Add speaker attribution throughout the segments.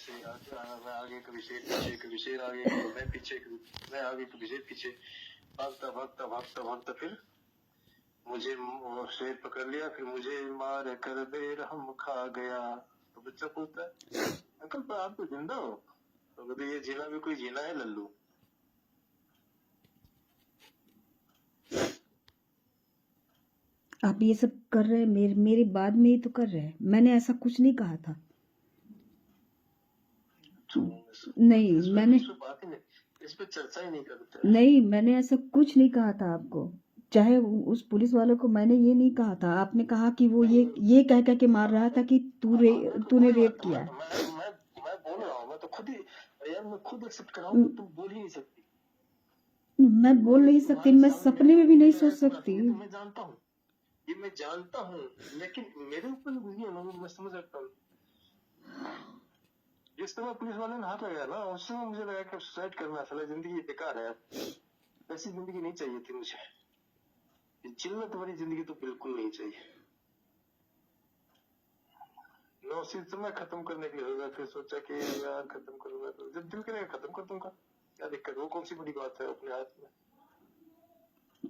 Speaker 1: से आगे आया, मैं आगे कभी शेर आगे, कभी मैं पीछे, कभी मैं आगे, कभी शेर पीछे, भागता भागता भागता भागता फिर मुझे वो शेर पकड़ लिया, फिर मुझे मार कर बेरहम खा गया। तो बच्चा पूछता है अंकल पर आप तो जिंदा हो? तो कहते ये जीना भी कोई जीना है लल्लू।
Speaker 2: आप ये सब कर रहे हैं, मेरे बाद में ही तो कर रहे हैं। मैंने ऐसा कुछ नहीं कहा था। नहीं, मैंने
Speaker 1: बात ही नहीं, इस पे चर्चा ही नहीं करते।
Speaker 2: नहीं, मैंने ऐसा कुछ नहीं कहा था आपको। चाहे उस पुलिस वालों को मैंने ये नहीं कहा था। आपने कहा कि वो ये कह कह के मार रहा था कि तूने रेप किया है।
Speaker 1: मैं बोल रहा हूँ, मैं तो खुद ही यार, मैं खुद एक्सेप्ट कर रहा हूँ, तुम बोल ही नहीं सकती।
Speaker 2: मैं बोल नहीं सकती, मैं सपने में भी नहीं सोच सकती।
Speaker 1: मैं जानता हूँ, ये मैं जानता हूँ, लेकिन मेरे ऊपर गुजरी है ना, मैं समझ सकता हूँ। जिस समय पुलिस वाले ने हाथ लगाया ना, उस समय मुझे लगा कि सुसाइड करना साला जिंदगी बेकार है, ऐसी जिंदगी नहीं चाहिए थी मुझे। चिल्लत वाली जिंदगी तो बिल्कुल नहीं चाहिए। मैं उसी समय खत्म करने के लिए होगा, फिर सोचा कि यार खत्म करूंगा, तो जब दिल करेगा खत्म कर दूंगा, क्या दिक्कत, वो कौन सी बड़ी बात है अपने हाथ में।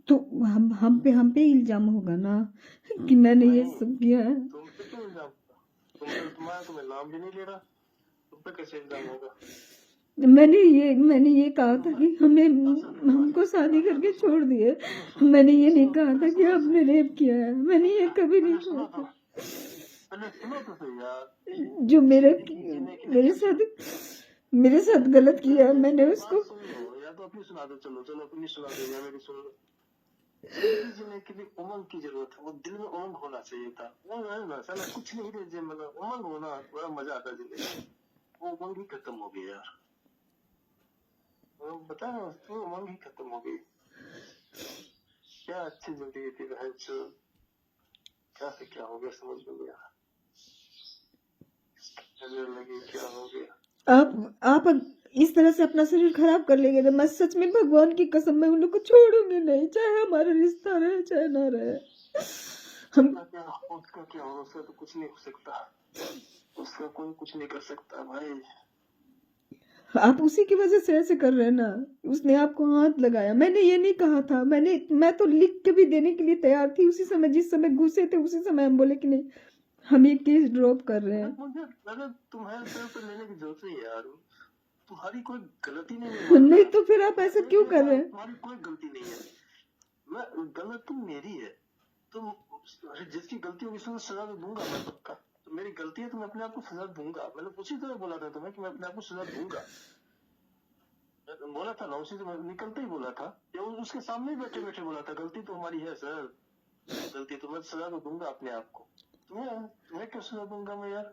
Speaker 2: तो हम पे इल्जाम होगा ना कि मैंने ये सब किया है।
Speaker 1: तुम पे क्यों इल्जाम? तुम्हें नाम भी नहीं ले रहा, तुम पे कैसे इल्जाम होगा?
Speaker 2: मैंने ये कहा था कि हमको शादी करके छोड़ दिए। मैंने ये नहीं कहा था कि आपने रेप किया है। मैंने ये कभी नहीं कहा था।
Speaker 1: पहले सुनो तो सही यार,
Speaker 2: जो मेरे साथ गलत किया, मैंने उसको
Speaker 1: या तो अपनी सुना दो, चलो अपनी सुना दो या मेरी सुन लो। जिंदगी जीने के लिए उमंग की जरूरत है, वो दिल में उमंग होना चाहिए था। वो ना साला कुछ नहीं रहे, मतलब उमंग होना बड़ा मजा आता है जिंदगी। वो उमंग ही खत्म हो गई यार, वो बता रहा हूँ, उमंग ही खत्म हो गई। क्या अच्छी जिंदगी थी बहन, क्या से क्या हो गया समझ में नहीं आया, लगी क्या हो गया।
Speaker 2: आप इस तरह से अपना शरीर खराब कर लेंगे तो मैं सच में भगवान की कसम मैं उन लोग को छोड़ूंगी नहीं, चाहे हमारा रिश्ता रहे चाहे ना रहे।
Speaker 1: उसका क्या हो, उसका तो कुछ नहीं हो सकता, उसका कोई कुछ नहीं कर सकता भाई।
Speaker 2: आप उसी की वजह से ऐसे कर रहे हैं ना। उसने आपको हाथ लगाया, मैंने ये नहीं कहा था। मैं तो लिख के भी देने के लिए तैयार थी उसी समय, जिस समय घुसे थे उसी समय हम बोले कि नहीं हम ये केस ड्रॉप कर रहे हैं।
Speaker 1: मुझे तुम्हारे सर पे लेने की जरूरत नहीं है यार, तुम्हारी कोई गलती नहीं।
Speaker 2: नहीं तो फिर आप ऐसा क्यों कर रहे हैं?
Speaker 1: तुम्हारी कोई गलती नहीं है, मैं गलती मेरी है। तुम जिसकी गलती होगी उसको सजा तो दूंगा मैं पक्का। तो मेरी गलती है तो मैं अपने आप को सजा दूंगा। मैंने उसी तरह बोला था तुम्हें कि मैं अपने आप को सजा दूंगा, बोला था ना, उसी से निकलते ही बोला था, या उसके सामने ही बैठे बैठे बोला था गलती तो हमारी है सर, गलती तो मैं सजा तो दूंगा अपने आप को। तुम्हें क्यों सजा दूंगा मैं यार?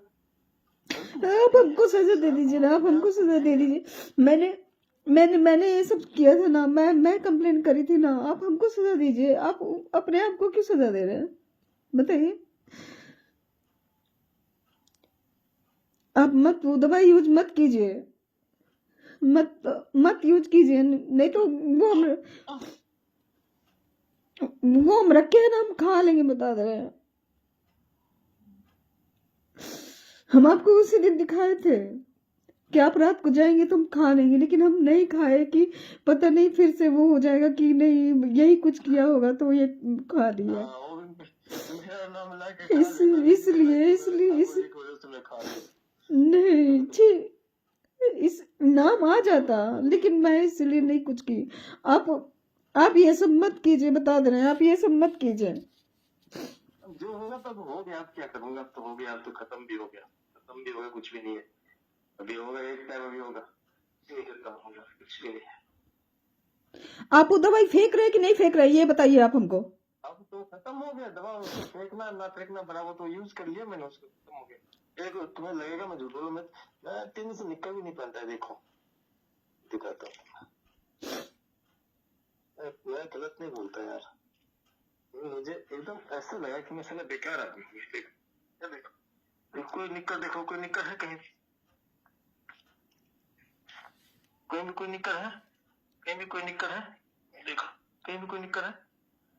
Speaker 2: आप हमको सजा दे दीजिए ना, आप हमको सजा दे दीजिए। मैंने ये सब किया था ना, मैं कंप्लेन करी थी ना, आप हमको सजा दीजिए। आप अपने आप को क्यों सजा दे रहे हैं बताइए? आप मत वो दवाई यूज मत कीजिए, मत यूज कीजिए, नहीं तो वो हम रखे हैं ना, हम खा लेंगे, बता दे रहे हैं। हम आपको उसी दिन दिखाए थे कि आप रात को जाएंगे तो हम खा लेंगे, लेकिन हम नहीं खाए कि पता नहीं फिर से वो हो जाएगा कि नहीं यही कुछ किया होगा तो ये खा लिया। इसलिए नहीं छी, इस नाम आ जाता, लेकिन मैं इसलिए नहीं कुछ की। आप ये सब मत कीजिए, बता दे रहे हैं, आप ये सब मत कीजिए।
Speaker 1: जो होगा तब हो गया, अब क्या करूंगा, अब तो हो गया, अब तो खत्म भी हो गया, कुछ भी नहीं है। अभी होगा एक टाइम, अभी होगा कुछ भी नहीं।
Speaker 2: आप वो दवाई फेंक रहे कि नहीं फेंक रहे ये बताइए आप हमको।
Speaker 1: अब तो खत्म हो गया दवा, उसको फेंकना ना फेंकना बराबर, तो यूज कर लिया मैंने उसको, खत्म हो गया। देखो तुम्हें लगेगा मैं झूठ बोलूं, मैं तेल से निकल भी नहीं पाता है, देखो दिखाता हूँ, मैं गलत नहीं बोलता यार, मुझे एकदम ऐसा लगा कि मैं साला बेकार आदमी हूँ। देखो कोई निकल, देखो कोई निकल है कहीं, कहीं भी कोई निकल है, कहीं भी कोई निकल है, देखो कहीं भी कोई निकल है,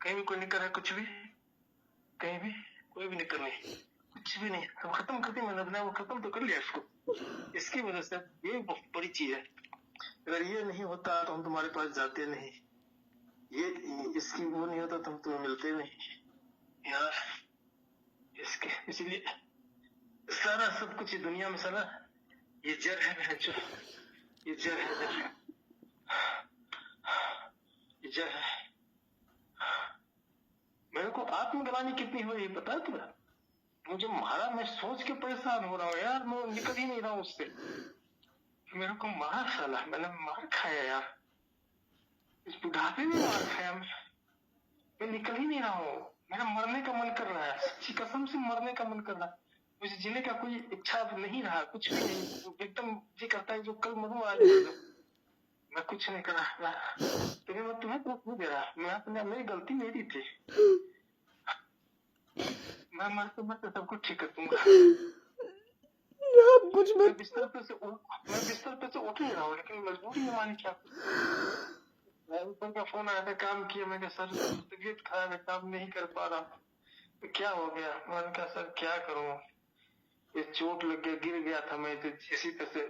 Speaker 1: कहीं भी कोई निकल है, कुछ भी कहीं भी कोई भी निकल नहीं, कुछ भी नहीं। तो खत्म करके मैंने अपने आप को खत्म तो कर लिया इसको। इसकी वजह से ये बहुत बड़ी चीज है। अगर ये नहीं होता तो हम तुम्हारे पास जाते नहीं, ये इसकी वो नहीं होता तो हम तुम्हें मिलते नहीं यार। इसके इसलिए सारा सब कुछ दुनिया में सारा ये जड़ है जो, ये जड़ है, ये जड़ है। मेरे को आत्मग्लानि कितनी हो रही है पता है तुम्हें? मुझे मारा, मैं सोच के परेशान हो रहा हूँ यार, मैं निकल ही नहीं रहा हूँ उससे। मेरे को मारा साला, मैंने मार खाया यार, इस बुढ़ापे में मार खाया मैं निकल ही नहीं रहा हूँ। मेरा मरने का मन कर रहा है, सच्ची कसम से मरने का मन कर रहा है। मुझे जीने का कोई इच्छा अब नहीं रहा, कुछ भी नहीं, एकदम जी करता है जो कल मरूं आज मर जाऊं। मैं कुछ नहीं कर रहा, मैं तुम्हें दुख नहीं दे रहा, मैं अपने, मेरी गलती मेरी थी, मैं मरते सब कुछ ठीक कर दूंगा।
Speaker 2: आप कुछ
Speaker 1: मैं
Speaker 2: मत।
Speaker 1: बिस्तर पे से उठ नहीं रहा हूँ, लेकिन मजबूरी है मानी क्या। ऊपर का फोन आया था, काम किया, मैं सर तबीयत खराब है, काम नहीं कर पा रहा, तो क्या हो गया? मैंने कहा सर क्या करूं, ये चोट लग गया, गिर गया था मैं, इसी तरह से